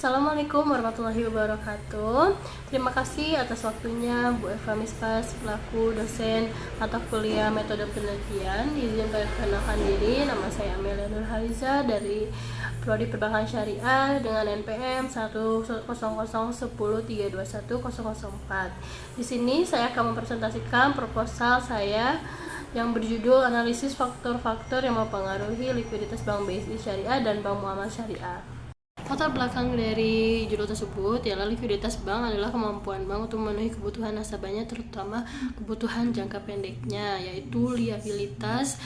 Assalamualaikum warahmatullahi wabarakatuh. Terima kasih atas waktunya Bu Eva Mispas, pelaku dosen mata kuliah metode penelitian. Izin perkenalkan diri, nama saya Amelia Nurhaliza dari Prodi Perbankan Syariah dengan NPM 1001003210004. Di sini saya akan mempresentasikan proposal saya yang berjudul analisis faktor-faktor yang mempengaruhi likuiditas Bank BSI Syariah dan Bank Muamalah Syariah. Latar belakang dari judul tersebut ialah likuiditas bank adalah kemampuan bank untuk memenuhi kebutuhan nasabahnya, terutama kebutuhan jangka pendeknya, yaitu liabilitas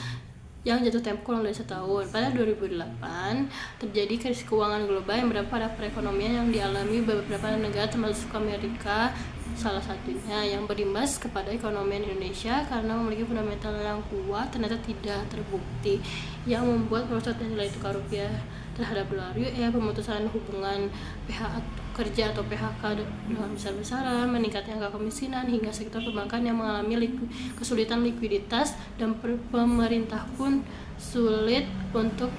yang jatuh tempo kurang dari setahun. Pada 2008 terjadi krisis keuangan global yang berdampak pada perekonomian yang dialami beberapa negara termasuk Amerika salah satunya, yang berimbas kepada ekonomi Indonesia karena memiliki fundamental yang kuat ternyata tidak terbukti, yang membuat merosotnya nilai tukar rupiah terhadap dolar US, pemutusan hubungan PHK kerja atau PHK dengan besar-besaran, meningkatnya angka kemiskinan, hingga sektor perbankan yang mengalami kesulitan likuiditas, dan pemerintah pun sulit untuk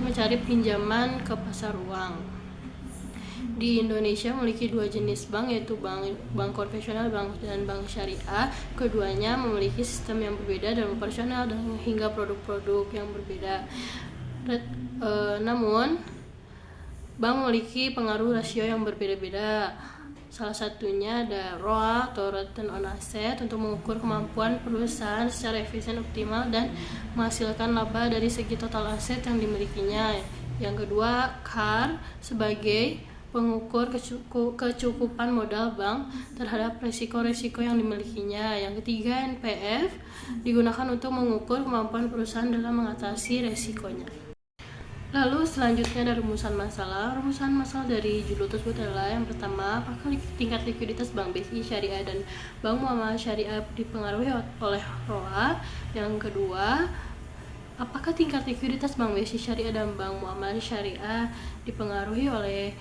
mencari pinjaman ke pasar uang. Di Indonesia memiliki dua jenis bank, yaitu bank konvensional dan bank syariah. Keduanya memiliki sistem yang berbeda dan operasional dan hingga produk-produk yang berbeda. Namun bank memiliki pengaruh rasio yang berbeda-beda. Salah satunya ada ROA atau Return on Asset, untuk mengukur kemampuan perusahaan secara efisien, optimal, dan menghasilkan laba dari segi total aset yang dimilikinya. Yang kedua, CAR sebagai pengukur kecukupan modal bank terhadap resiko-resiko yang dimilikinya. Yang ketiga, NPF digunakan untuk mengukur kemampuan perusahaan dalam mengatasi resikonya. Lalu selanjutnya ada rumusan masalah. Rumusan masalah dari judul tersebut adalah: yang pertama, apakah tingkat likuiditas Bank BSI Syariah dan Bank Muamalah Syariah dipengaruhi oleh ROA? Yang kedua, apakah tingkat likuiditas Bank BSI Syariah dan Bank Muamalah Syariah dipengaruhi oleh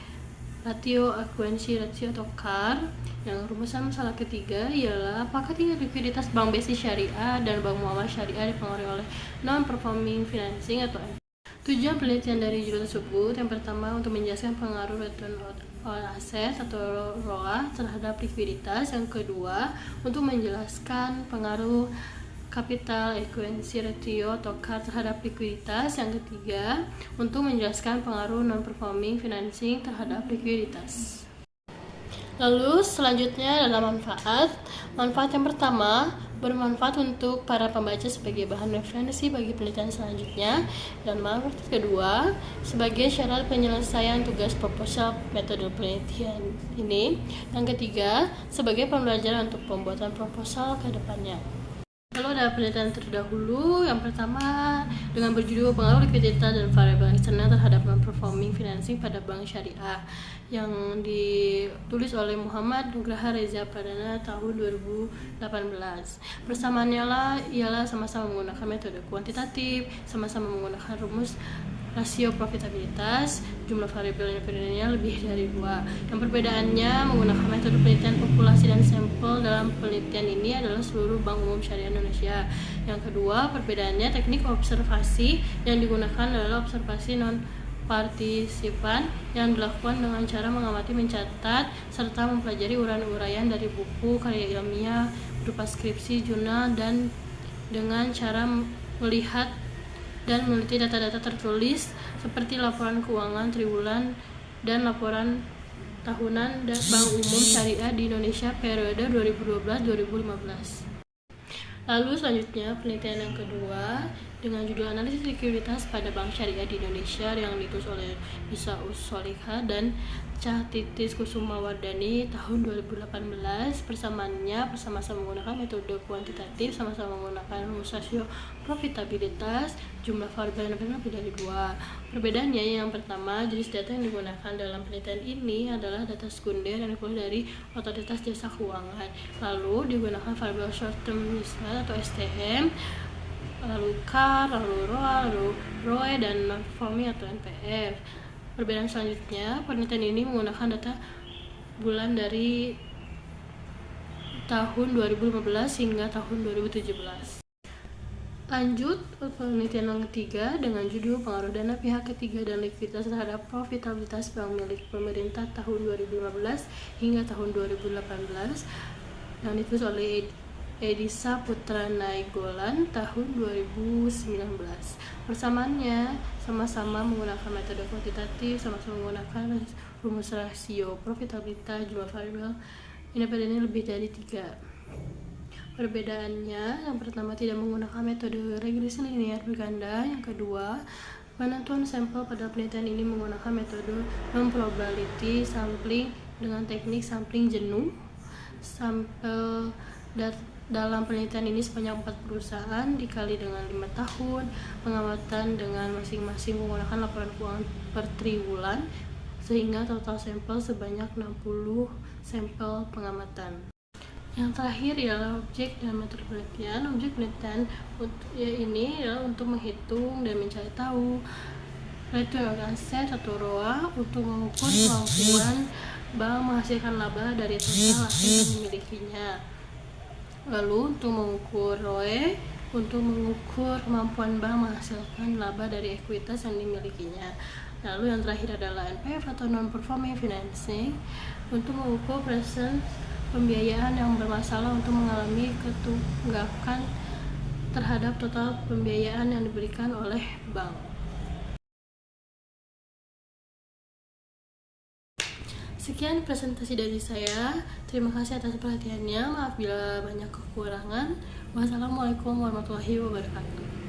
rasio ekuensi rasio atau CAR? Yang rumusan masalah ketiga ialah apakah tingkat likuiditas Bank BSI Syariah dan Bank Muamalah Syariah dipengaruhi oleh non-performing financing atau Tujuan penelitian dari judul tersebut: yang pertama, untuk menjelaskan pengaruh return on asset atau ROA terhadap likuiditas. Yang kedua, untuk menjelaskan pengaruh capital adequacy ratio atau CAR terhadap likuiditas. Yang ketiga, untuk menjelaskan pengaruh non-performing financing terhadap likuiditas. Lalu selanjutnya adalah manfaat. Manfaat yang pertama, bermanfaat untuk para pembaca sebagai bahan referensi bagi penelitian selanjutnya. Dan manfaat kedua, sebagai syarat penyelesaian tugas proposal metode penelitian ini. Yang ketiga, sebagai pembelajaran untuk pembuatan proposal ke depannya. Lalu ada penelitian terdahulu. Yang pertama dengan berjudul pengaruh likuiditas dan variabel eksternal terhadap non-performing financing pada bank syariah, yang ditulis oleh Muhammad Nugraha Reza Pradana tahun 2018. Persamaannya ialah sama-sama menggunakan metode kuantitatif, sama-sama menggunakan rumus rasio profitabilitas, jumlah variabel independen lebih dari 2. Yang perbedaannya menggunakan metode penelitian populasi dan sampel dalam penelitian ini adalah seluruh bank umum syariah Indonesia. Yang kedua, perbedaannya teknik observasi yang digunakan adalah observasi non-partisipan yang dilakukan dengan cara mengamati, mencatat, serta mempelajari uraian-uraian dari buku karya ilmiah berupa skripsi, jurnal, dan dengan cara melihat dan meneliti data-data tertulis seperti laporan keuangan triwulan dan laporan tahunan Bank Umum Syariah di Indonesia periode 2012-2015. Lalu selanjutnya penelitian yang kedua dengan judul analisis likuiditas pada bank syariah di Indonesia, yang ditulis oleh Isa Solihah dan Cahtitis Kusumawardani tahun 2018. Persamaannya bersama-sama menggunakan metode kuantitatif, sama-sama menggunakan rumus rasio profitabilitas, jumlah variabel independen lebih dari 2. Perbedaannya, yang pertama, jenis data yang digunakan dalam penelitian ini adalah data sekunder yang diperoleh dari otoritas jasa keuangan. Lalu digunakan variabel short term mismatch atau STM, lalu CAR, lalu ROA, lalu ROE, dan non-performing atau NPF. Perbedaan selanjutnya, penelitian ini menggunakan data bulan dari tahun 2015 hingga tahun 2017. Lanjut, penelitian yang ketiga dengan judul pengaruh dana pihak ketiga dan likuiditas terhadap profitabilitas bank milik pemerintah tahun 2015 hingga tahun 2018 yang ditulis oleh Edisa Putra Nainggolan tahun 2019. Persamaannya sama-sama menggunakan metode kuantitatif, sama-sama menggunakan rumus rasio profitabilitas jumlah variabel independen lebih dari 3. Perbedaannya, yang pertama tidak menggunakan metode regresi linear berganda, yang kedua penentuan sampel pada penelitian ini menggunakan metode non-probability sampling dengan teknik sampling jenuh. Sampel dalam penelitian ini sebanyak 4 perusahaan dikali dengan 5 tahun, pengamatan dengan masing-masing menggunakan laporan keuangan per triwulan, sehingga total sampel sebanyak 60 sampel pengamatan. Yang terakhir ialah objek dan metode penelitian. Objek penelitian ini adalah untuk menghitung dan mencari tahu return on asset atau ROA untuk mengukur kemampuan bank menghasilkan laba dari total aset yang dimilikinya. Lalu untuk mengukur ROE untuk mengukur kemampuan bank menghasilkan laba dari ekuitas yang dimilikinya. Lalu yang terakhir adalah NPF atau non-performing financing untuk mengukur present pembiayaan yang bermasalah untuk mengalami ketunggakan terhadap total pembiayaan yang diberikan oleh bank. Sekian presentasi dari saya. Terima kasih atas perhatiannya. Maaf bila banyak kekurangan. Wassalamualaikum warahmatullahi wabarakatuh.